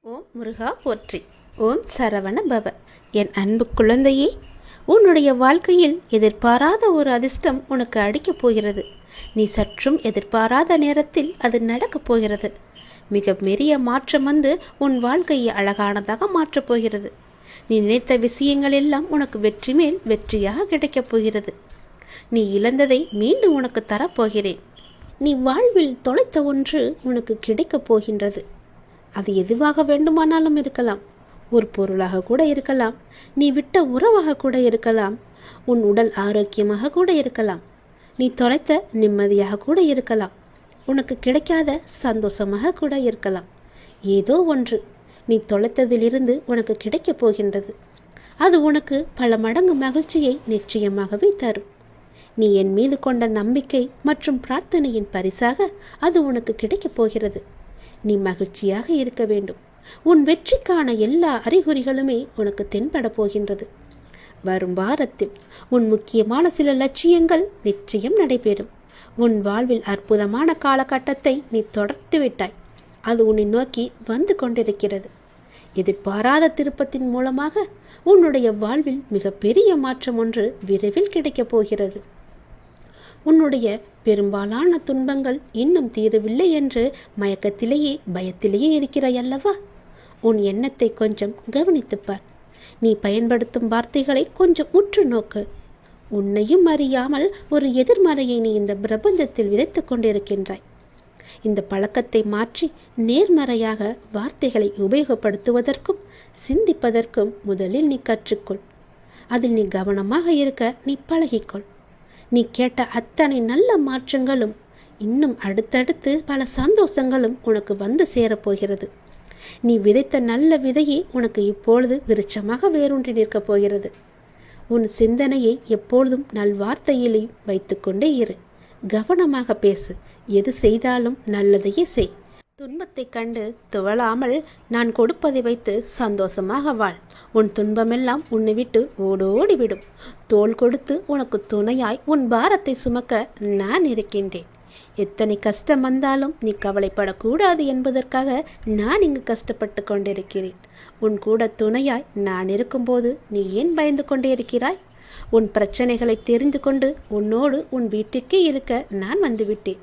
ஓம் முருகா போற்றி. ஓம் சரவண பவ. என் அன்பு குழந்தையே, உன்னுடைய வாழ்க்கையில் எதிர்பாராத ஒரு அதிர்ஷ்டம் உனக்கு அடிக்கப் போகிறது. நீ சற்றும் எதிர்பாராத நேரத்தில் அது நடக்கப் போகிறது. மிக பெரிய மாற்றம் வந்து உன் வாழ்க்கையை அழகானதாக மாற்றப் போகிறது. நீ நினைத்த விஷயங்கள் எல்லாம் உனக்கு வெற்றி மேல் வெற்றியாக கிடைக்கப் போகிறது. நீ இழந்ததை மீண்டும் உனக்கு தரப்போகிறேன். நீ வாழ்வில் தொலைத்த ஒன்று உனக்கு கிடைக்கப் போகின்றது. அது எதுவாக வேண்டுமானாலும் இருக்கலாம். ஒரு பொருளாக கூட இருக்கலாம். நீ விட்ட உறவாக கூட இருக்கலாம். உன் உடல் ஆரோக்கியமாக கூட இருக்கலாம். நீ தொலைத்த நிம்மதியாக கூட இருக்கலாம். உனக்கு கிடைக்காத சந்தோஷமாக கூட இருக்கலாம். ஏதோ ஒன்று நீ தொலைத்ததிலிருந்து உனக்கு கிடைக்கப் போகின்றது. அது உனக்கு பல மடங்கு மகிழ்ச்சியை நிச்சயமாகவே தரும். நீ என் மீது கொண்ட நம்பிக்கை மற்றும் பிரார்த்தனையின் பரிசாக அது உனக்கு கிடைக்கப் போகிறது. நீ மகிழ்ச்சியாக இருக்க வேண்டும். உன் வெற்றிக்கான எல்லா அறிகுறிகளுமே உனக்கு தென்பட போகின்றது. வரும் வாரத்தில் உன் முக்கியமான சில லட்சியங்கள் நிச்சயம் நடைபெறும். உன் வாழ்வில் அற்புதமான காலகட்டத்தை நீ தொடர்ந்து விட்டாய். அது உன்னை நோக்கி வந்து கொண்டிருக்கிறது. எதிர்பாராத திருப்பத்தின் மூலமாக உன்னுடைய வாழ்வில் மிகப்பெரிய மாற்றம் ஒன்று விரைவில் கிடைக்கப் போகிறது. உன்னுடைய பெரும்பாலான துன்பங்கள் இன்னும் தீரவில்லை என்று மயக்கத்திலேயே பயத்திலேயே இருக்கிறாய் அல்லவா? உன் எண்ணத்தை கொஞ்சம் கவனித்துப்பார். நீ பயன்படுத்தும் வார்த்தைகளை கொஞ்சம் உற்று நோக்கு. உன்னையும் அறியாமல் ஒரு எதிர்மறையை நீ இந்த பிரபஞ்சத்தில் விதைத்து கொண்டிருக்கின்றாய். இந்த பழக்கத்தை மாற்றி நேர்மறையாக வார்த்தைகளை உபயோகப்படுத்துவதற்கும் சிந்திப்பதற்கும் முதலில் நீ கற்றுக்கொள். அதில் நீ கவனமாக இருக்க நீ பழகிக்கொள். நீ கேட்ட அத்தனை நல்ல மாற்றங்களும் இன்னும் அடுத்தடுத்து பல சந்தோஷங்களும் உனக்கு வந்து சேரப்போகிறது. நீ விதைத்த நல்ல விதையை உனக்கு இப்பொழுது விருட்சமாக வேரூன்றி நிற்கப் போகிறது. உன் சிந்தனையை எப்பொழுதும் நல்வார்த்தையிலையும் வைத்துக்கொண்டே இரு. கவனமாக பேசு. எது செய்தாலும் நல்லதையே செய். துன்பத்தை கண்டு துவளாமல் நான் கொடுப்பதை வைத்து சந்தோஷமாக வாழ். உன் துன்பமெல்லாம் உன்னை விட்டு ஓடோடிவிடும். தோள் கொடுத்து உனக்கு துணையாய் உன் பாரத்தை சுமக்க நான் இருக்கின்றேன். எத்தனை கஷ்டம் வந்தாலும் நீ கவலைப்படக்கூடாது என்பதற்காக நான் இங்கு கஷ்டப்பட்டு கொண்டிருக்கிறேன். உன் கூட துணையாய் நான் இருக்கும்போது நீ ஏன் பயந்து கொண்டே இருக்கிறாய்? உன் பிரச்சனைகளை தெரிந்து கொண்டு உன்னோடு உன் வீட்டிற்கே இருக்க நான் வந்துவிட்டேன்.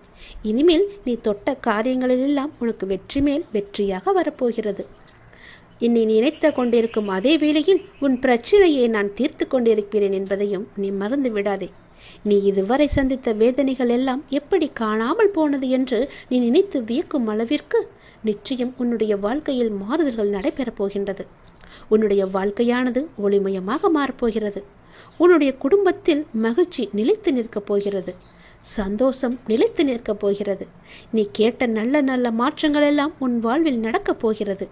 இனிமேல் நீ தொட்ட காரியங்களிலெல்லாம் உனக்கு வெற்றி மேல் வெற்றியாக வரப்போகிறது. என்னை நினைத்து கொண்டிருக்கும் அதே வேளையில் உன் பிரச்சனையை நான் தீர்த்து கொண்டிருக்கிறேன் என்பதையும் நீ மறந்து விடாதே. நீ இதுவரை சந்தித்த வேதனைகள் எல்லாம் எப்படி காணாமல் போனது என்று நீ நினைத்து வியக்கும் அளவிற்கு நிச்சயம் உன்னுடைய வாழ்க்கையில் மாறுதல்கள் நடைபெறப் போகின்றது. உன்னுடைய வாழ்க்கையானது ஒளிமயமாக மாறப்போகிறது. உன்னுடைய குடும்பத்தில் மகிழ்ச்சி நிலைத்து நிற்கப் போகிறது. சந்தோஷம் நிலைத்து நிற்கப் போகிறது. நீ கேட்ட நல்ல நல்ல மாற்றங்கள் எல்லாம் உன் வாழ்வில் நடக்கப் போகிறது.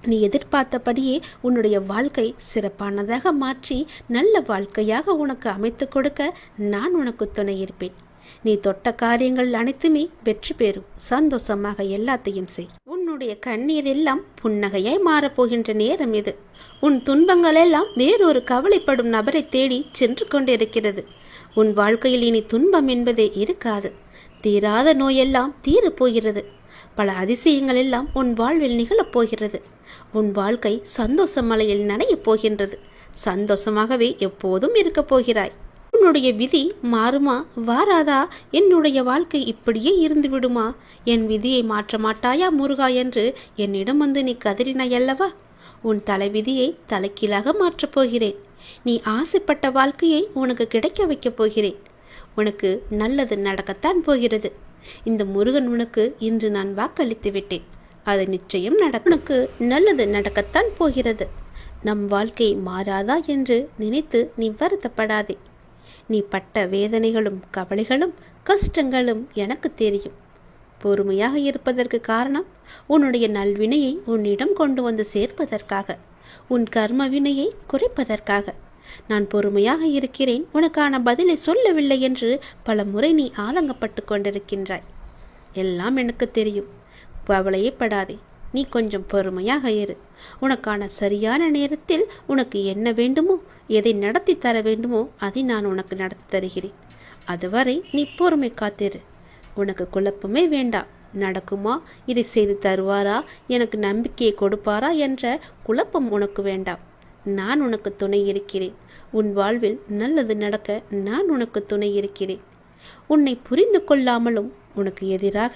நீ எதிர்பார்த்தபடியே உன்னுடைய வாழ்க்கை சிறப்பானதாக மாற்றி நல்ல வாழ்க்கையாக உனக்கு அமைத்து கொடுக்க நான் உனக்கு துணை இருப்பேன். நீ தொட்ட காரியங்கள் அனைத்துமே வெற்றி பெறும். சந்தோஷமாக எல்லாத்தையும் செய். உன்னுடைய கண்ணீர் எல்லாம் புன்னகையாய் மாறப்போகின்ற நேரம் இது. உன் துன்பங்கள் எல்லாம் வேறொரு கவலைப்படும் நபரை தேடி சென்று கொண்டிருக்கிறது. உன் வாழ்க்கையில் இனி துன்பம் என்பதே இருக்காது. தீராத நோயெல்லாம் தீரப்போகிறது. பல அதிசயங்கள் எல்லாம் உன் வாழ்வில் நிகழப்போகிறது. உன் வாழ்க்கை சந்தோஷ மலையில் நனையப் போகின்றது. சந்தோஷமாகவே எப்போதும் இருக்கப் போகிறாய். உன்னுடைய விதி மாறுமா வாராதா? என்னுடைய வாழ்க்கை இப்படியே இருந்து விடுமா? என் விதியை மாற்ற மாட்டாயா முருகா என்று என்னிடம் வந்து நீ கதறினாய் அல்லவா? உன் தலைவிதியை தலைக்கீழாக மாற்றப் போகிறேன். நீ ஆசைப்பட்ட வாழ்க்கையை உனக்கு கிடைக்க வைக்கப் போகிறேன். உனக்கு நல்லது நடக்கத்தான் போகிறது. இந்த முருகன் உனக்கு இன்று நான் வாக்களித்து விட்டேன். அது நிச்சயம் உனக்கு நல்லது நடக்கத்தான் போகிறது. நம் வாழ்க்கை மாறாதா என்று நினைத்து நீ வருத்தப்படாதே. நீ பட்ட வேதனைகளும் கவலைகளும் கஷ்டங்களும் எனக்கு தெரியும். பொறுமையாக இருப்பதற்கு காரணம் உன்னுடைய நல்வினையை உன்னிடம் கொண்டு வந்து சேர்ப்பதற்காக, உன் கர்ம வினையை குறைப்பதற்காக. நான் பொறுமையாக இருக்கிறேன், உனக்கான பதிலை சொல்லவில்லை என்று பல முறை நீ ஆதங்கப்பட்டு கொண்டிருக்கின்றாய். எல்லாம் எனக்கு தெரியும். கவலையே படாதே. நீ கொஞ்சம் பொறுமையாக இரு. உனக்கான சரியான நேரத்தில் உனக்கு என்ன வேண்டுமோ, எதை நடத்தி தர வேண்டுமோ அதை நான் உனக்கு நடத்தி தருகிறேன். அதுவரை நீ பொறுமை காத்திரு. உனக்கு குழப்பமே வேண்டாம். நடக்குமா, இதை செய்து தருவாரா, எனக்கு நம்பிக்கையை கொடுப்பாரா என்ற குழப்பம் உனக்கு வேண்டாம். நான் உனக்கு துணை இருக்கிறேன். உன் வாழ்வில் நல்லது நடக்க நான் உனக்கு துணை இருக்கிறேன். உன்னை புரிந்து கொள்ளாமலும் உனக்கு எதிராக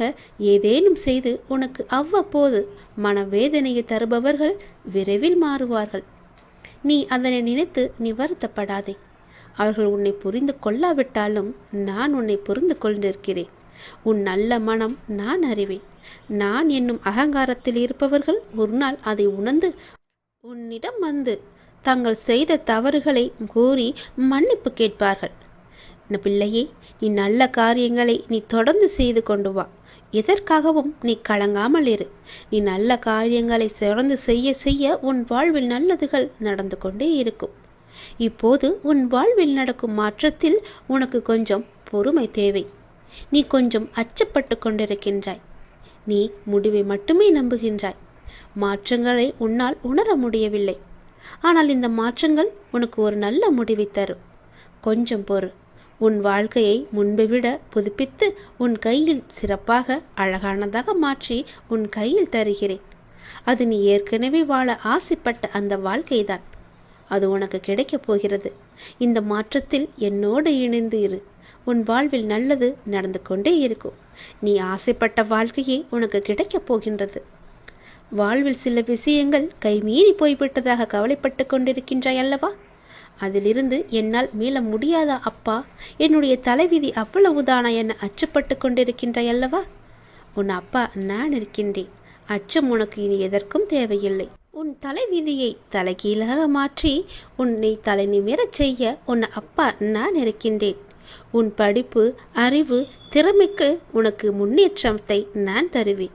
ஏதேனும் செய்து உனக்கு அவ்வப்போது மனவேதனையை தருபவர்கள் விரைவில் மாறுவார்கள். நீ அதனை நினைத்து நீ வருத்தப்படாதே. அவர்கள் உன்னை புரிந்து கொள்ளாவிட்டாலும் நான் உன்னை புரிந்து கொண்டிருக்கிறேன். உன் நல்ல மனம் நான் அறிவேன். நான் என்னும் அகங்காரத்தில் இருப்பவர்கள் ஒரு நாள் அதை உணர்ந்து உன்னிடம் வந்து தங்கள் செய்த தவறுகளை கூறி மன்னிப்பு கேட்பார்கள். பிள்ளையே, நீ நல்ல காரியங்களை நீ தொடர்ந்து செய்து கொண்டு வா. எதற்காகவும் நீ கலங்காமல் இரு. நீ நல்ல காரியங்களை தொடர்ந்து செய்ய செய்ய உன் வாழ்வில் நல்லதுகள் நடந்து கொண்டே இருக்கும். இப்போது உன் வாழ்வில் நடக்கும் மாற்றத்தில் உனக்கு கொஞ்சம் பொறுமை தேவை. நீ கொஞ்சம் அச்சப்பட்டு கொண்டிருக்கின்றாய். நீ முடிவை மட்டுமே நம்புகின்றாய். மாற்றங்களை உன்னால் உணர முடியவில்லை. ஆனால் இந்த மாற்றங்கள் உனக்கு ஒரு நல்ல முடிவை தரும். கொஞ்சம் பொறு. உன் வாழ்க்கையை முன்பை விட புதுப்பித்து உன் கையில் சிறப்பாக அழகானதாக மாற்றி உன் கையில் தருகிறேன். அது நீ ஏற்கனவே வாழ ஆசைப்பட்ட அந்த வாழ்க்கைதான். அது உனக்கு கிடைக்கப் போகிறது. இந்த மாற்றத்தில் என்னோடு இணைந்து இரு. உன் வாழ்வில் நல்லது நடந்து கொண்டே இருக்கும். நீ ஆசைப்பட்ட வாழ்க்கையே உனக்கு கிடைக்கப் போகின்றது. வாழ்வில் சில விஷயங்கள் கைமீறி போய்விட்டதாக கவலைப்பட்டு கொண்டிருக்கின்றாய் அல்லவா? அதிலிருந்து என்னால் மீள முடியாதா அப்பா, என்னுடைய தலைவிதி அவ்வளவுதானா என அச்சப்பட்டு கொண்டிருக்கின்றாய் அல்லவா? உன் அப்பா நான் இருக்கின்றேன். அச்சம் உனக்கு இனி எதற்கும் தேவையில்லை. உன் தலைவிதியை தலைகீழாக மாற்றி உன்னை தலை நிமிரச் செய்ய உன் அப்பா நான் இருக்கின்றேன். உன் படிப்பு, அறிவு, திறமைக்கு உனக்கு முன்னேற்றத்தை நான் தருவேன்.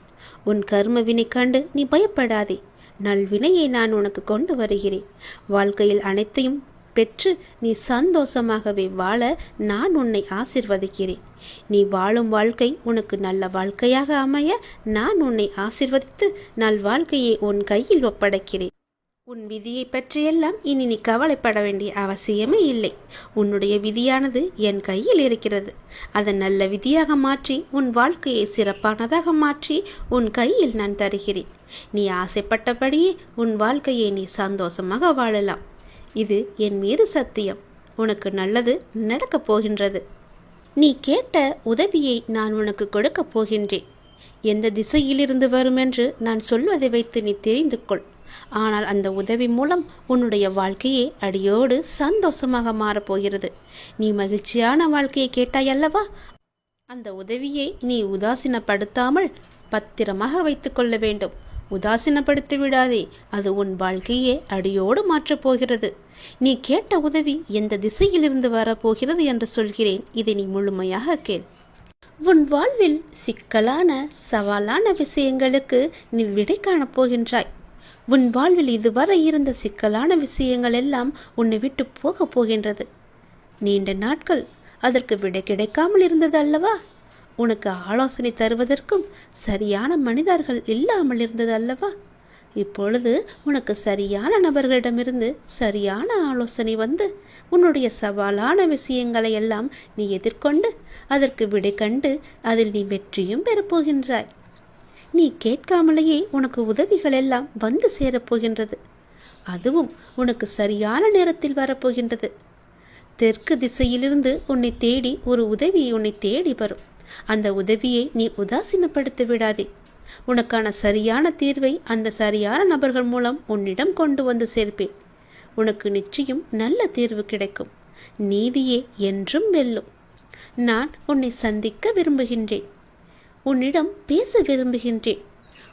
உன் கர்மவினை கண்டு நீ பயப்படாதே. நல்வினையை நான் உனக்கு கொண்டு வருகிறேன். வாழ்க்கையில் அனைத்தையும் பெற்று நீ சந்தோஷமாகவே வாழ நான் உன்னை ஆசிர்வதிக்கிறேன். நீ வாழும் வாழ்க்கை உனக்கு நல்ல வாழ்க்கையாக அமைய நான் உன்னை ஆசிர்வதித்து நல் வாழ்க்கையை உன் கையில் ஒப்படைக்கிறேன். உன் விதியை பற்றியெல்லாம் இனி நீ கவலைப்பட வேண்டிய அவசியமே இல்லை. உன்னுடைய விதியானது என் கையில் இருக்கிறது. அதை நல்ல விதியாக மாற்றி உன் வாழ்க்கையை சிறப்பானதாக மாற்றி உன் கையில் நான் தருகிறேன். நீ ஆசைப்பட்டபடியே உன் வாழ்க்கையை நீ சந்தோஷமாக வாழலாம். இது என் மீது சத்தியம். உனக்கு நல்லது நடக்கப் போகின்றது. நீ கேட்ட உதவியை நான் உனக்கு கொடுக்கப் போகின்றேன். எந்த திசையிலிருந்து வரும் என்று நான் சொல்வதை வைத்து நீ தெரிந்து கொள். ஆனால் அந்த உதவி மூலம் உன்னுடைய வாழ்க்கையே அடியோடு சந்தோஷமாக மாறப்போகிறது. நீ மகிழ்ச்சியான வாழ்க்கையை கேட்டாய் அல்லவா? அந்த உதவியை நீ உதாசீனப்படுத்தாமல் பத்திரமாக வைத்து கொள்ள வேண்டும். உதாசீனப்படுத்தி விடாதே. அது உன் வாழ்க்கையே அடியோடு மாற்றப் போகிறது. நீ கேட்ட உதவி எந்த திசையிலிருந்து வரப்போகிறது என்று சொல்கிறேன். இதை நீ முழுமையாக கேள். உன் வாழ்வில் சிக்கலான சவாலான விஷயங்களுக்கு நீ விடை காணப் போகின்றாய். உன் வாழ்வில் இதுவரை இருந்த சிக்கலான விஷயங்கள் எல்லாம் உன்னை விட்டு போகப் போகின்றது. நீண்ட நாட்கள் அதற்கு விடை கிடைக்காமல் இருந்தது அல்லவா? உனக்கு ஆலோசனை தருவதற்கும் சரியான மனிதர்கள் இல்லாமல் இருந்தது அல்லவா? இப்பொழுது உனக்கு சரியான நபர்களிடமிருந்து சரியான ஆலோசனை வந்து உன்னுடைய சவாலான விஷயங்களை எல்லாம் நீ எதிர்கொண்டு அதற்கு விடை கண்டு அதில் நீ வெற்றியும் பெறப்போகின்றாய். நீ கேட்காமலேயே உனக்கு உதவிகள் எல்லாம் வந்து சேரப்போகின்றது. அதுவும் உனக்கு சரியான நேரத்தில் வரப்போகின்றது. தெற்கு திசையிலிருந்து உன்னை தேடி ஒரு உதவி உன்னை தேடி வரும். அந்த உதவியை நீ உதாசீனப்படுத்தி விடாதே. உனக்கான சரியான தீர்வை அந்த சரியான நபர்கள் மூலம் உன்னிடம் கொண்டு வந்து சேர்ப்பேன். உனக்கு நிச்சயம் நல்ல தீர்வு கிடைக்கும். நீதியே என்றும் வெல்லும். நான் உன்னை சந்திக்க விரும்புகின்றேன். உன்னிடம் பேச விரும்புகின்றேன்.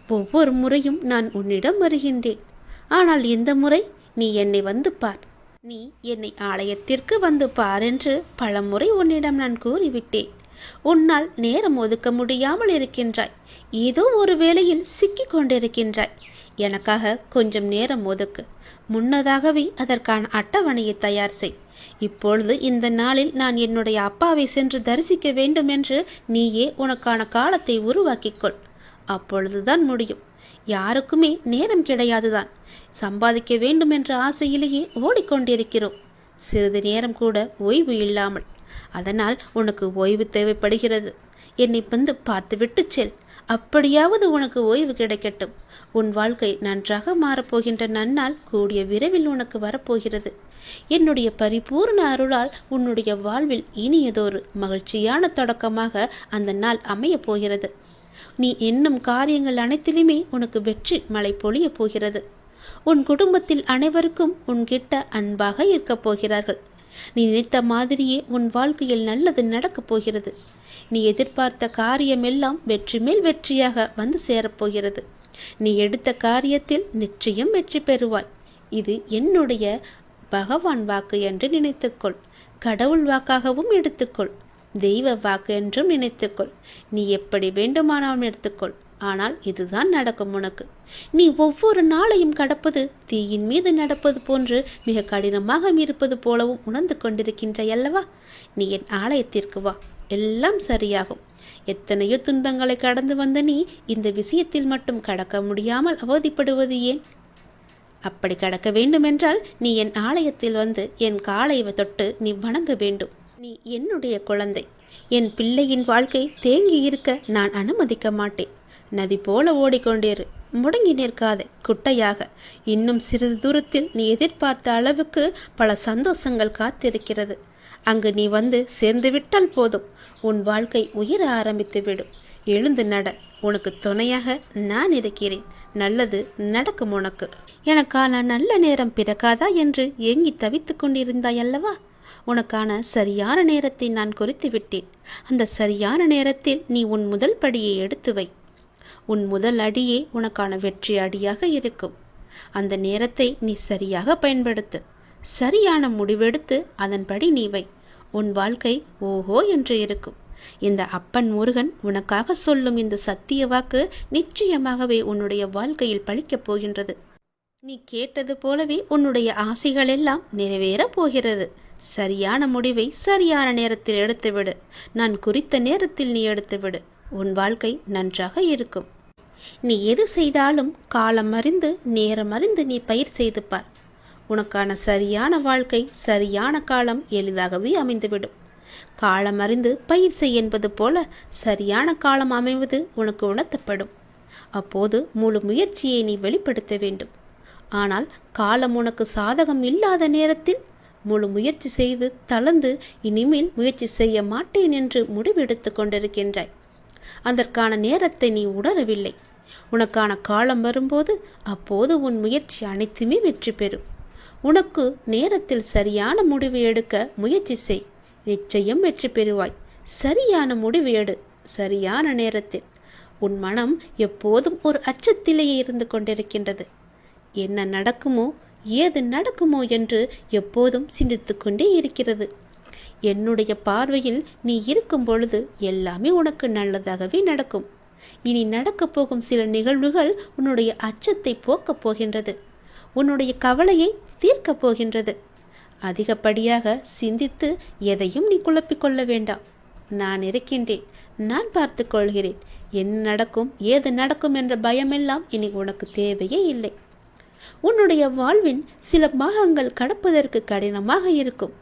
ஒவ்வொரு முறையும் நான் உன்னிடம் வருகின்றேன். ஆனால் இந்த முறை நீ என்னை வந்து பார். நீ என்னை ஆலயத்திற்கு வந்து பார் என்று பலமுறை உன்னிடம் நான் கூறிவிட்டேன். உன்னால் நேரம் ஒதுக்க முடியாமல் இருக்கின்றாய். ஏதோ ஒரு வேளையில் சிக்கிக் கொண்டிருக்கின்றாய். எனக்காக கொஞ்சம் நேரம் ஒதுக்கு. முன்னதாகவே அதற்கான அட்டவணையை தயார் செய். இப்பொழுது இந்த நாளில் நான் என்னுடைய அப்பாவை சென்று தரிசிக்க வேண்டும் என்று நீயே உனக்கான காலத்தை உருவாக்கிக்கொள். அப்பொழுதுதான் முடியும். யாருக்குமே நேரம் கிடையாதுதான். சம்பாதிக்க வேண்டும் என்ற ஆசையிலேயே ஓடிக்கொண்டிருக்கிறோம். சிறிது நேரம் கூட ஓய்வு இல்லாமல். அதனால் உனக்கு ஓய்வு தேவைப்படுகிறது. என்னை வந்து பார்த்துவிட்டு செல். அப்படியாவது உனக்கு ஓய்வு கிடைக்கட்டும். உன் வாழ்க்கை நன்றாக மாறப்போகின்ற நன்னாள் கூடிய விரைவில் உனக்கு வரப்போகிறது. என்னுடைய பரிபூர்ண அருளால் உன்னுடைய வாழ்வில் இனியதொரு மகிழ்ச்சியான தொடக்கமாக அந்த நாள் அமையப் போகிறது. நீ எண்ணும் காரியங்கள் அனைத்திலுமே உனக்கு வெற்றி மழை பொழிய போகிறது. உன் குடும்பத்தில் அனைவருக்கும் உன்கிட்ட அன்பாக இருக்கப் போகிறார்கள். நீ நினைத்த மாதிரியே உன் வாழ்க்கையில் நல்லது நடக்கப் போகிறது. நீ எதிர்பார்த்த காரியமெல்லாம் வெற்றி மேல் வெற்றியாக வந்து சேரப்போகிறது. நீ எடுத்த காரியத்தில் நிச்சயம் வெற்றி பெறுவாய். இது என்னுடைய பகவான் வாக்கு என்று நினைத்துக்கொள். கடவுள் வாக்காகவும் எடுத்துக்கொள். தெய்வ வாக்கு என்றும் நினைத்துக்கொள். நீ எப்படி வேண்டுமானாலும் எடுத்துக்கொள். ஆனால் இதுதான் நடக்கும் உனக்கு. நீ ஒவ்வொரு நாளையும் கடப்பது தீயின் மீது நடப்பது போன்று மிக கடினமாக இருப்பது போலவும் உணர்ந்து கொண்டிருக்கின்றாய் அல்லவா? நீ என் ஆலயத்திற்கு வா, எல்லாம் சரியாகும். எத்தனையோ துன்பங்களை கடந்து வந்த நீ இந்த விஷயத்தில் மட்டும் கடக்க முடியாமல் அவதிப்படுவது ஏன்? அப்படி கடக்க வேண்டுமென்றால் நீ என் ஆலயத்தில் வந்து என் காலை தொட்டு நீ வணங்க வேண்டும். நீ என்னுடைய குழந்தை. என் பிள்ளையின் வாழ்க்கை தேங்கி இருக்க நான் அனுமதிக்க மாட்டேன். நதி போல ஓடிக்கொண்டேரு, முடங்கி நிற்காதே குட்டையாக. இன்னும் சிறிது தூரத்தில் நீ எதிர்பார்த்த அளவுக்கு பல சந்தோஷங்கள் காத்திருக்கிறது. அங்கு நீ வந்து சேர்ந்து விட்டால் போதும், உன் வாழ்க்கை உயர ஆரம்பித்து விடும். எழுந்து நட, உனக்கு துணையாக நான் இருக்கிறேன். நல்லது நடக்கும் உனக்கு. எனக்கான நல்ல நேரம் பிறக்காதா என்று ஏங்கி தவித்து கொண்டிருந்தாய் அல்லவா? உனக்கான சரியான நேரத்தை நான் குறித்து விட்டேன். அந்த சரியான நேரத்தில் நீ உன் முதல் படியை எடுத்து வை. உன் முதல் அடியே உனக்கான வெற்றி அடியாக இருக்கும். அந்த நேரத்தை நீ சரியாக பயன்படுத்து. சரியான முடிவெடுத்து அதன்படி நீ வை. உன் வாழ்க்கை ஓஹோ என்று இருக்கும். இந்த அப்பன் முருகன் உனக்காக சொல்லும் இந்த சத்திய வாக்கு நிச்சயமாகவே உன்னுடைய வாழ்க்கையில் பலிக்கப் போகின்றது. நீ கேட்டது போலவே உன்னுடைய ஆசைகள் எல்லாம் நிறைவேறப் போகிறது. சரியான முடிவை சரியான நேரத்தில் எடுத்துவிடு. நான் குறித்த நேரத்தில் நீ எடுத்துவிடு. உன் வாழ்க்கை நன்றாக இருக்கும். நீ எது செய்தாலும் காலம் அறிந்து நேரம் அறிந்து நீ பயிர் செய்து பார். உனக்கான சரியான வாழ்க்கை சரியான காலம் எளிதாகவே அமைந்துவிடும். காலம் அறிந்து பயிர் செய் என்பது போல சரியான காலம் அமைவது உனக்கு உணர்த்தப்படும். அப்போது முழு முயற்சியை நீ வெளிப்படுத்த வேண்டும். ஆனால் காலம் உனக்கு சாதகம் இல்லாத நேரத்தில் முழு முயற்சி செய்து தளர்ந்து இனிமேல் முயற்சி செய்ய மாட்டேன் என்று முடிவெடுத்து கொண்டிருக்கின்றாய். அதற்கான நேரத்தை நீ உணரவில்லை. உனக்கான காலம் வரும்போது அப்போது உன் முயற்சி அனைத்துமே வெற்றி பெறும். உனக்கு நேரத்தில் சரியான முடிவு எடுக்க முயற்சி செய். நிச்சயம் வெற்றி பெறுவாய். சரியான முடிவு எடு, சரியான நேரத்தில். உன் மனம் எப்போதும் ஒரு அச்சத்திலேயே இருந்து கொண்டிருக்கின்றது. என்ன நடக்குமோ ஏது நடக்குமோ என்று எப்போதும் சிந்தித்து கொண்டே இருக்கிறது. என்னுடைய பார்வையில் நீ இருக்கும் பொழுது எல்லாமே உனக்கு நல்லதாகவே நடக்கும். இனி நடக்கப் போகும் சில நிகழ்வுகள் உன்னுடைய அச்சத்தை போக்கப் போகின்றது. உன்னுடைய கவலையை தீர்க்கப் போகின்றது. அதிகப்படியாக சிந்தித்து எதையும் நீ குழப்பிக்கொள்ள வேண்டாம். நான் இருக்கின்றேன். நான் பார்த்து கொள்கிறேன். என்ன நடக்கும் ஏது நடக்கும் என்ற பயமெல்லாம் இனி உனக்கு தேவையே இல்லை. உன்னுடைய வாழ்வின் சில பாகங்கள் கடப்பதற்கு கடினமாக இருக்கும்.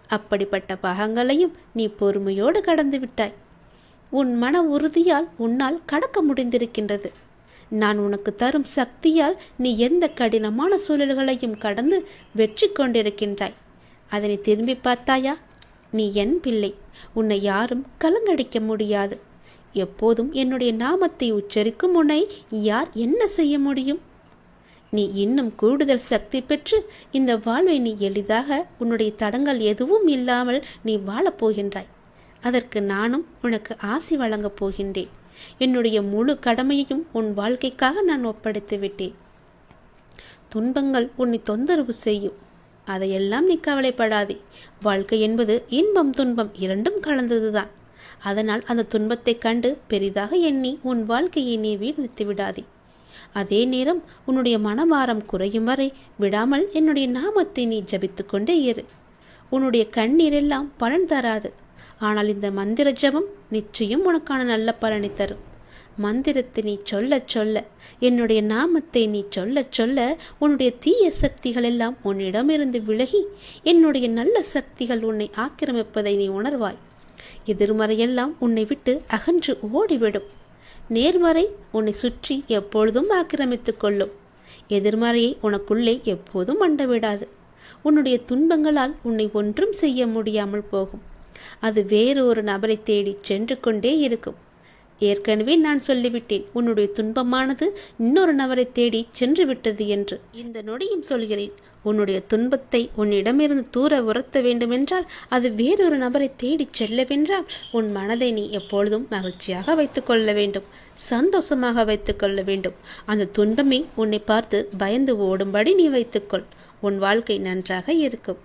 அப்படிப்பட்ட பாகங்களையும் நீ பொறுமையோடு கடந்து விட்டாய். உன் மன உறுதியால் உன்னால் கடக்க முடிந்திருக்கின்றது. நான் உனக்கு தரும் சக்தியால் நீ எந்த கடினமான சூழல்களையும் கடந்து வெற்றி கொண்டிருக்கின்றாய். அதனை திரும்பி பார்த்தாயா? நீ என் பிள்ளை. உன்னை யாரும் கலங்கடிக்க முடியாது. எப்போதும் என்னுடைய நாமத்தை உச்சரிக்கும் உன்னை யார் என்ன செய்ய முடியும்? நீ இன்னும் கூடுதல் சக்தி பெற்று இந்த வாழ்வை நீ எளிதாக உன்னுடைய தடங்கள் எதுவும் இல்லாமல் நீ வாழப்போகின்றாய். அதற்கு நானும் உனக்கு ஆசி வழங்கப் போகின்றேன். என்னுடைய முழு கடமையையும் உன் வாழ்க்கைக்காக நான் ஒப்படைத்து விட்டேன். துன்பங்கள் உன்னை தொந்தரவு செய்யும். அதையெல்லாம் நீ கவலைப்படாதே. வாழ்க்கை என்பது இன்பம் துன்பம் இரண்டும் கலந்ததுதான். அதனால் அந்த துன்பத்தை கண்டு பெரிதாக எண்ணி உன் வாழ்க்கையை நீ வீழ்த்தி விடாதே. அதே நேரம் உன்னுடைய மனபாரம் குறையும் வரை விடாமல் என்னுடைய நாமத்தை நீ ஜபித்து கொண்டே இரு. உன்னுடைய கண்ணீரெல்லாம் பலன் தராது. ஆனால் இந்த மந்திர ஜபம் நிச்சயம் உனக்கான நல்ல பலனை தரும். மந்திரத்தை நீ சொல்ல சொல்ல, என்னுடைய நாமத்தை நீ சொல்ல சொல்ல உன்னுடைய தீய சக்திகள் எல்லாம் உன்னிடமிருந்து விலகி என்னுடைய நல்ல சக்திகள் உன்னை ஆக்கிரமிப்பதை நீ உணர்வாய். எதிர்மறையெல்லாம் உன்னை விட்டு அகன்று ஓடிவிடும். நேர்மறை உன்னை சுற்றி எப்பொழுதும் ஆக்கிரமித்துக் கொள்ளும். எதிர்மறையை உனக்குள்ளே எப்போதும் அண்டவிடாது. உன்னுடைய துன்பங்களால் உன்னை ஒன்றும் செய்ய முடியாமல் போகும். அது வேறு ஒரு நபரை தேடி சென்று கொண்டே இருக்கும். ஏற்கனவே நான் சொல்லிவிட்டேன், உன்னுடைய துன்பமானது இன்னொரு நபரை தேடி சென்று விட்டது என்று. இந்த நொடியும் சொல்கிறேன், உன்னுடைய துன்பத்தை உன்னிடமிருந்து தூர உரத்த வேண்டுமென்றால், அது வேறொரு நபரை தேடி செல்லவென்றால், உன் மனதை நீ எப்பொழுதும் மகிழ்ச்சியாக வைத்துக்கொள்ள வேண்டும், சந்தோஷமாக வைத்துக்கொள்ள வேண்டும். அந்த துன்பமே உன்னை பார்த்து பயந்து ஓடும்படி நீ வைத்துக்கொள். உன் வாழ்க்கை நன்றாக இருக்கும்.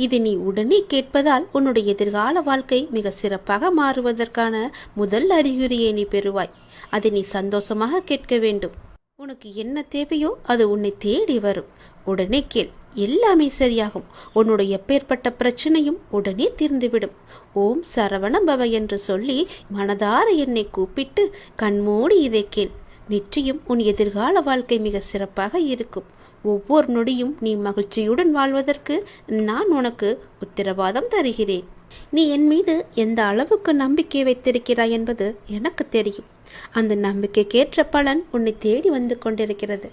இது நீ உடனே கேட்பதால் உன்னுடைய எதிர்கால வாழ்க்கை மிக சிறப்பாக மாறுவதற்கான முதல் அறிகுறியை நீ பெறுவாய். அதை நீ சந்தோஷமாக கேட்க வேண்டும். உனக்கு என்ன தேவையோ அது உன்னை தேடி வரும். உடனே கேள், எல்லாமே சரியாகும். உன்னுடைய எப்பேற்பட்ட பிரச்சனையும் உடனே தீர்ந்துவிடும். ஓம் சரவண பவ என்று சொல்லி மனதார என்னை கூப்பிட்டு கண்மூடி இதை கேள். நிச்சயம் உன் எதிர்கால வாழ்க்கை மிக சிறப்பாக இருக்கும். ஒவ்வொரு நொடியும் நீ மகிழ்ச்சியுடன் வாழ்வதற்கு நான் உனக்கு உத்தரவாதம் தருகிறேன். நீ என் மீது எந்த அளவுக்கு நம்பிக்கை வைத்திருக்கிறாய் என்பது எனக்கு தெரியும். அந்த நம்பிக்கைக்கேற்ற பலன் உன்னை தேடி வந்து கொண்டிருக்கிறது.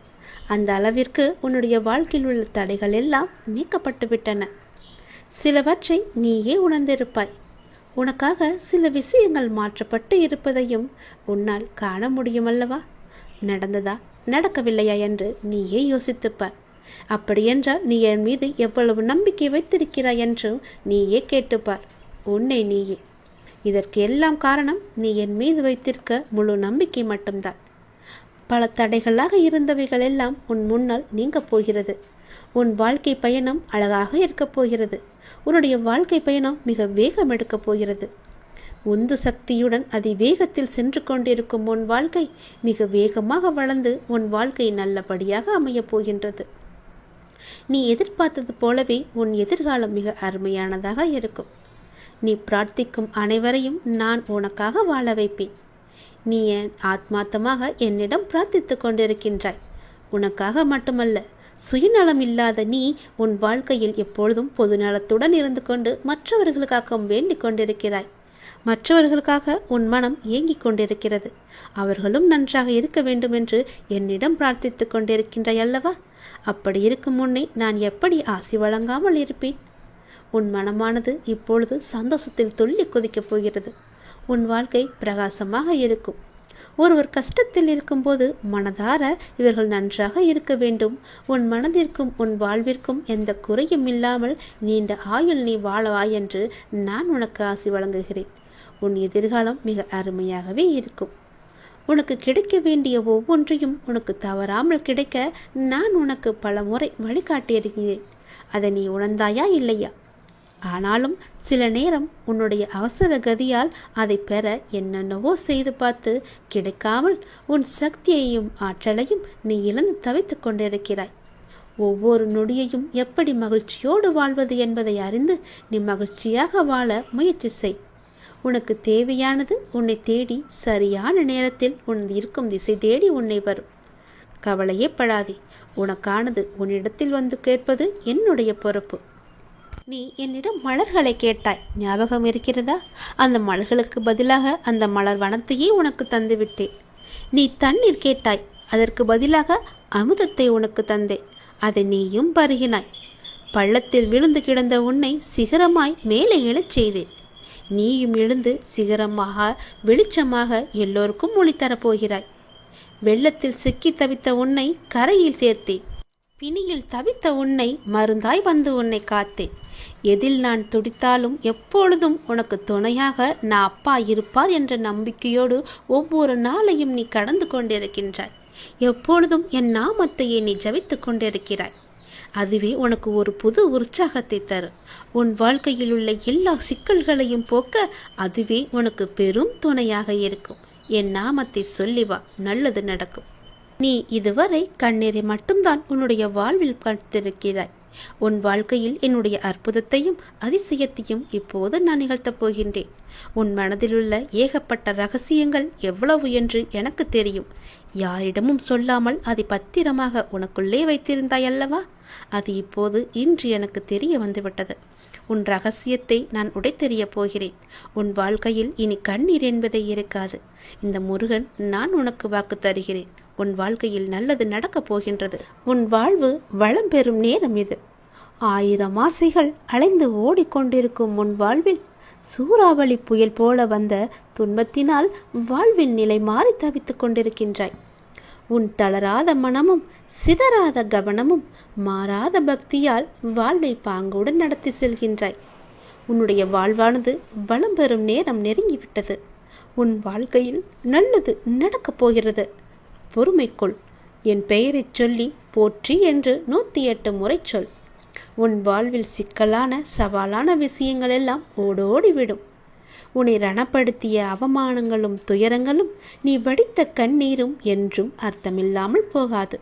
அந்த அளவிற்கு உன்னுடைய வாழ்க்கையில் உள்ள தடைகள் எல்லாம் நீக்கப்பட்டு விட்டன. சிலவற்றை நீயே உணர்ந்திருப்பாய். உனக்காக சில விஷயங்கள் மாற்றப்பட்டு இருப்பதையும் உன்னால் காண முடியுமல்லவா? நடந்ததா நடக்கவில்லையா என்று நீயே யோசித்துப்பார். அப்படியென்றால் நீ என் மீது எவ்வளவு நம்பிக்கை வைத்திருக்கிறாய் என்று நீயே கேட்டுப்பார். உன்னை நீயே. இதற்கு எல்லாம் காரணம் நீ என் மீது வைத்திருக்க முழு நம்பிக்கை மட்டும்தான். பல தடைகளாக இருந்தவைகள் எல்லாம் உன் முன்னால் நீங்க போகிறது. உன் வாழ்க்கை பயணம் அழகாக இருக்கப் போகிறது. உன்னுடைய வாழ்க்கை பயணம் மிக வேகம் எடுக்கப் போகிறது. உந்து சக்தியுடன் அதிவேகத்தில் சென்று கொண்டிருக்கும் உன் வாழ்க்கை மிக வேகமாக வளர்ந்து உன் வாழ்க்கை நல்லபடியாக அமையப் போகின்றது. நீ எதிர்பார்த்தது போலவே உன் எதிர்காலம் மிக அருமையானதாக இருக்கும். நீ பிரார்த்திக்கும் அனைவரையும் நான் உனக்காக வாழ வைப்பேன். நீ என் ஆத்மார்த்தமாக என்னிடம் பிரார்த்தித்து கொண்டிருக்கின்றாய். உனக்காக மட்டுமல்ல, சுயநலம் இல்லாத நீ உன் வாழ்க்கையில் எப்பொழுதும் பொதுநலத்துடன் இருந்து கொண்டு மற்றவர்களுக்காக வேண்டிக் கொண்டிருக்கிறாய். மற்றவர்களுக்காக உன் மனம் ஏங்கிக் கொண்டிருக்கிறது. அவர்களும் நன்றாக இருக்க வேண்டும் என்று என்னிடம் பிரார்த்தித்து கொண்டிருக்கின்றாய் அல்லவா? அப்படி இருக்கும் முன்னே நான் எப்படி ஆசி வழங்காமல் இருப்பேன்? உன் மனமானது இப்பொழுது சந்தோஷத்தில் துள்ளி குதிக்கப் போகிறது. உன் வாழ்க்கை பிரகாசமாக இருக்கும். ஒருவர் கஷ்டத்தில் இருக்கும்போது மனதார இவர்கள் நன்றாக இருக்க வேண்டும், உன் மனதிற்கும் உன் வாழ்விற்கும் எந்த குறையும் இல்லாமல் நீண்ட ஆயுள் நீ வாழவாய் என்று நான் உனக்கு ஆசி வழங்குகிறேன். உன் எதிர்காலம் மிக அருமையாகவே இருக்கும். உனக்கு கிடைக்க வேண்டிய ஒவ்வொன்றையும் உனக்கு தவறாமல் கிடைக்க நான் உனக்கு பல முறை வழிகாட்டியிருக்கிறேன். அதை நீ உணர்ந்தாயா இல்லையா? ஆனாலும் சில நேரம் உன்னுடைய அவசர கதியால் அதை பெற என்னென்னவோ செய்து பார்த்து கிடைக்காமல் உன் சக்தியையும் ஆற்றலையும் நீ இழந்து தவித்து கொண்டிருக்கிறாய். ஒவ்வொரு நொடியையும் எப்படி மகிழ்ச்சியோடு வாழ்வது என்பதை அறிந்து நீ மகிழ்ச்சியாக வாழ முயற்சி செய். உனக்கு தேவையானது உன்னை தேடி சரியான நேரத்தில் உன் இருக்கும் திசை தேடி உன்னை வரும். கவலையே படாதே. உனக்கானது உன்னிடத்தில் வந்து கேட்பது என்னுடைய பொறுப்பு. நீ என்னிடம் மலர்களை கேட்டாய், ஞாபகம் இருக்கிறதா? அந்த மலர்களுக்கு பதிலாக அந்த மலர் வனத்தையே உனக்கு தந்துவிட்டேன். நீ தண்ணீர் கேட்டாய், அதற்கு பதிலாக அமுதத்தை உனக்கு தந்தேன். அதை நீயும் பருகினாய். பள்ளத்தில் விழுந்து கிடந்த உன்னை சிகரமாய் மேலே எழச் செய்தேன். நீயும் எழுந்து சிகரமாக வெளிச்சமாக எல்லோருக்கும் ஒளி தரப்போகிறாய். வெள்ளத்தில் சிக்கி தவித்த உன்னை கரையில் சேர்த்தேன். பிணியில் தவித்த உன்னை மருந்தாய் வந்து உன்னை காத்தேன். எதில் நான் துடித்தாலும் எப்பொழுதும் உனக்கு துணையாக நான் அப்பா இருப்பார் என்ற நம்பிக்கையோடு ஒவ்வொரு நாளையும் நீ கடந்து கொண்டிருக்கின்றாய். எப்பொழுதும் என் நாமத்தையே நீ ஜபித்து கொண்டிருக்கிறாய். அதுவே உனக்கு ஒரு புது உற்சாகத்தை தரும். உன் வாழ்க்கையில் உள்ள எல்லா சிக்கல்களையும் போக்க அதுவே உனக்கு பெரும் துணையாக இருக்கும். என் நாமத்தை சொல்லி வா, நல்லது நடக்கும். நீ இதுவரை கண்ணீரை மட்டும்தான் உன்னுடைய வாழ்வில் பார்த்திருக்கிறாய். உன் வாழ்க்கையில் என்னுடைய அற்புதத்தையும் அதிசயத்தையும் இப்போது நான் நிகழ்த்தப் போகின்றேன். உன் மனதிலுள்ள ஏகப்பட்ட ரகசியங்கள் எவ்வளவு என்று எனக்கு தெரியும். யாரிடமும் சொல்லாமல் அதை பத்திரமாக உனக்குள்ளே வைத்திருந்தாய் அல்லவா? அது இப்போது இன்று எனக்கு தெரிய வந்துவிட்டது. உன் ரகசியத்தை நான் உடைத்தெறியப் போகிறேன். உன் வாழ்க்கையில் இனி கண்ணீர் என்பதே இருக்காது. இந்த முருகன் நான் உனக்கு வாக்கு தருகிறேன். உன் வாழ்க்கையில் நல்லது நடக்கப் போகின்றது. உன் வாழ்வு வளம் பெறும் நேரம் இது. 1000 ஆசைகள் அலைந்து ஓடிக்கொண்டிருக்கும் உன் வாழ்வில் சூறாவளி புயல் போல வந்த துன்பத்தினால் வாழ்வின் நிலை மாறி தவித்துக் கொண்டிருக்கின்றாய். உன் தளராத மனமும் சிதறாத கவனமும் மாறாத பக்தியால் வாழ்வை பாங்குடன் நடத்தி செல்கின்றாய். உன்னுடைய வாழ்வானது வளம் பெறும் நேரம் நெருங்கிவிட்டது. உன் வாழ்க்கையில் நல்லது நடக்கப் போகிறது. பொறுமைக்குள். என் பெயரை சொல்லி போற்றி என்று 108 முறை சொல். உன் வாழ்வில் சிக்கலான சவாலான விஷயங்கள் எல்லாம் ஓடோடிவிடும். உன்னை ரணப்படுத்திய அவமானங்களும் துயரங்களும் நீ வடித்த கண்ணீரும் என்றும் அர்த்தமில்லாமல் போகாது.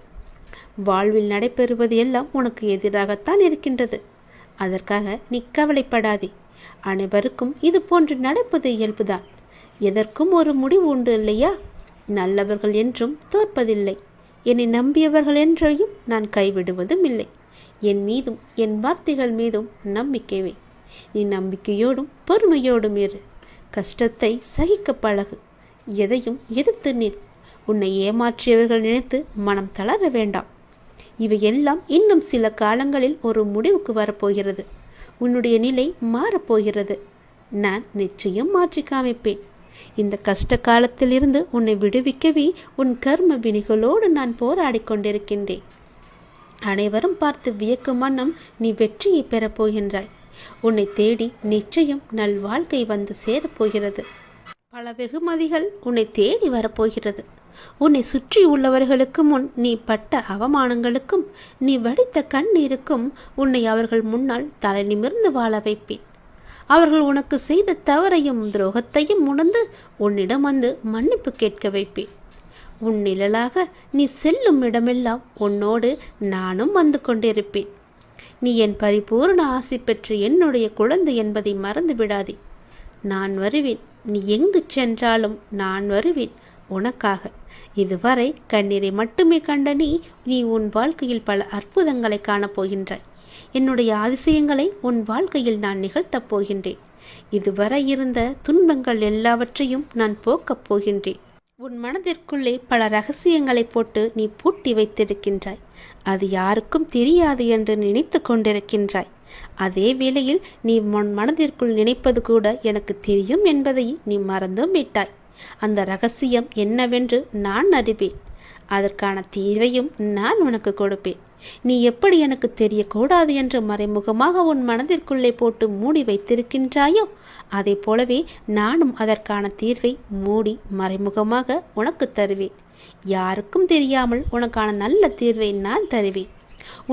வாழ்வில் நடைபெறுவது எல்லாம் உனக்கு எதிராகத்தான் இருக்கின்றது. அதற்காக நீ கவலைப்படாதே. அனைவருக்கும் இது போன்று நடப்பது இயல்புதான். எதற்கும் ஒரு முடிவு உண்டு இல்லையா? நல்லவர்கள் என்றும் தோற்பதில்லை. என்னை நம்பியவர்கள் என்றையும் நான் கைவிடுவதும் இல்லை. என் மீதும் என் வார்த்தைகள் மீதும் நம்பிக்கை வை. நீ நம்பிக்கையோடும் பொறுமையோடும் இரு. கஷ்டத்தை சகிக்க பழகு. எதையும் எதிர்த்து நில். உன்னை ஏமாற்றியவர்கள் நினைத்து மனம் தளர வேண்டாம். இவையெல்லாம் இன்னும் சில காலங்களில் ஒரு முடிவுக்கு வரப்போகிறது. உன்னுடைய நிலை மாறப்போகிறது. நான் நிச்சயம் மாற்றி காமிப்பேன். இந்த கஷ்ட காலத்திலிருந்து உன்னை விடுவிக்கவே உன் கர்ம வினிகளோடு நான் போராடி கொண்டிருக்கின்றேன். அனைவரும் பார்த்து வியக்கும் வண்ணம் நீ வெற்றியை பெறப் போகின்றாய். உன்னை தேடி நிச்சயம் நல் வாழ்க்கை வந்து சேரப்போகிறது. பல வெகுமதிகள் உன்னை தேடி வரப்போகிறது. உன்னை சுற்றி உள்ளவர்களுக்கு முன் நீ பட்ட அவமானங்களுக்கும் நீ வடித்த கண்ணீருக்கும் உன்னை அவர்கள் முன்னால் தலை நிமிர்ந்து வாழ வைப்பேன். அவர்கள் உனக்கு செய்த தவறையும் துரோகத்தையும் உணர்ந்து உன்னிடம் வந்து மன்னிப்பு கேட்க வைப்பேன். உன் நிழலாக நீ செல்லும் இடமெல்லாம் உன்னோடு நானும் வந்து கொண்டிருப்பேன். நீ என் பரிபூர்ண ஆசை பெற்று என்னுடைய குழந்தை என்பதை மறந்து விடாதே. நான் வருவேன். நீ எங்கு சென்றாலும் நான் வருவேன் உனக்காக. இதுவரை கண்ணீரை மட்டுமே கண்ட நீ உன் வாழ்க்கையில் பல அற்புதங்களை காணப்போகின்றாய். என்னுடைய அதிசயங்களை உன் வாழ்க்கையில் நான் நிகழ்த்தப் போகின்றேன். இதுவரை இருந்த துன்பங்கள் எல்லாவற்றையும் நான் போக்கப் போகின்றேன். உன் மனதிற்குள்ளே பல ரகசியங்களை போட்டு நீ பூட்டி வைத்திருக்கின்றாய். அது யாருக்கும் தெரியாது என்று நினைத்து கொண்டிருக்கின்றாய். அதே வேளையில் நீ உன் மனதிற்குள் நினைப்பது கூட எனக்கு தெரியும் என்பதை நீ மறந்தும் விட்டாய். அந்த ரகசியம் என்னவென்று நான் அறிவேன். அதற்கான தீர்வையும் நான் உனக்கு கொடுப்பேன். நீ எப்படி எனக்கு தெரியக்கூடாது என்று மறைமுகமாக உன் மனதிற்குள்ளே போட்டு மூடி வைத்திருக்கின்றாயோ அதை போலவே நானும் அதற்கான தீர்வை மூடி மறைமுகமாக உனக்கு தருவேன். யாருக்கும் தெரியாமல் உனக்கான நல்ல தீர்வை நான் தருவேன்.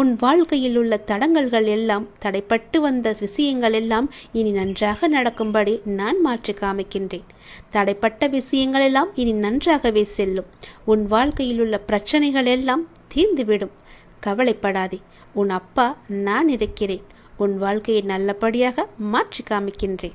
உன் வாழ்க்கையில் உள்ள தடங்கல்கள் எல்லாம், தடைப்பட்டு வந்த விஷயங்கள் எல்லாம் இனி நன்றாக நடக்கும்படி நான் மாற்றி காமிக்கின்றேன். தடைப்பட்ட விஷயங்கள் எல்லாம் இனி நன்றாகவே செல்லும். உன் வாழ்க்கையில் உள்ள பிரச்சனைகள் எல்லாம் தீர்ந்துவிடும். கவலைப்படாதே. உன் அப்பா நான் இருக்கிறேன். உன் வாழ்க்கையை நல்லபடியாக மாற்றி காமிக்கின்றேன்.